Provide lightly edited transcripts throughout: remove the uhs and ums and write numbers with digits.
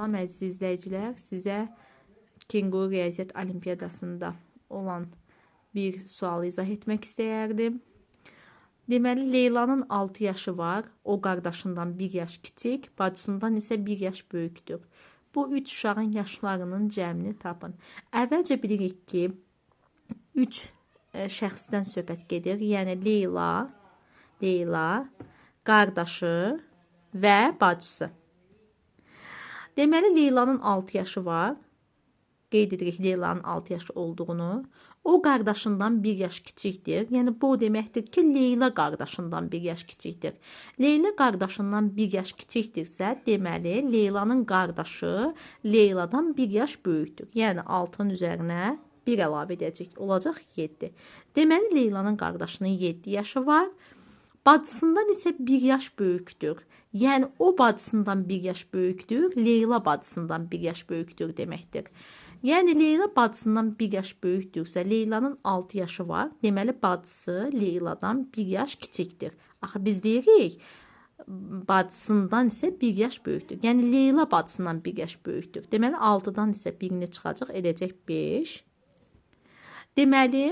Salam əziz izləyicilər, sizə Kenguru Riyaziyyat Olimpiyadasında olan bir sualı izah etmək istəyərdim. Deməli, Leylanın 6 yaşı var, o qardaşından 1 yaş kiçik, bacısından isə 1 yaş böyükdür. Bu 3 uşağın yaşlarının cəmini tapın. Əvvəlcə bilirik ki, 3 şəxsdən söhbət gedir, yəni Leyla, qardaşı və bacısı. Deməli, Leylanın 6 yaşı var. Qeyd edirik Leylanın 6 yaşı olduğunu. O qardaşından 1 yaş kiçikdir. Yəni, bu deməkdir ki, Leyla qardaşından 1 yaş kiçikdir. Leyla qardaşından 1 yaş kiçikdirsə, deməli, Leylanın qardaşı Leyladan 1 yaş böyükdür. Yəni, 6-nın üzərinə 1 əlavə edəcək. Olacaq 7. Deməli, Leylanın qardaşının 7 yaşı var. Bacısından isə 1 yaş böyükdür. Yəni, o bacısından 1 yaş böyükdür, Leyla bacısından 1 yaş böyükdür deməkdir. Yəni, Leyla bacısından 1 yaş böyükdürsə, Leylanın 6 yaşı var. Deməli, bacısı Leyladan 1 yaş kiçikdir. Axı, biz deyirik, bacısından isə 1 yaş böyükdür. Yəni, Leyla bacısından 1 yaş böyükdür. Deməli, 6-dan isə 1-ni çıxacaq, edəcək 5. Deməli,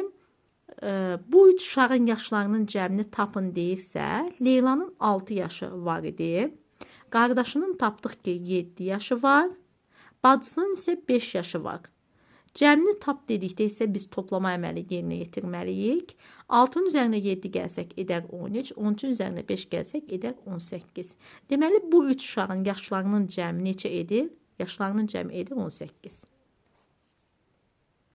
bu 3 uşağın yaşlarının cəmini tapın deyirsə, Leylanın 6 yaşı var idi. Qardaşının tapdıq ki, 7 yaşı var. Bacısının isə 5 yaşı var. Cəmini tap dedikdə isə biz toplama əməli yerinə yetirməliyik. 6-nın üzərinə 7 gəlsək edər 13, 13-ün üzərinə 5 gəlsək edər 18. Deməli, bu 3 uşağın yaşlarının cəmi neçə edir? Yaşlarının cəmi edir 18.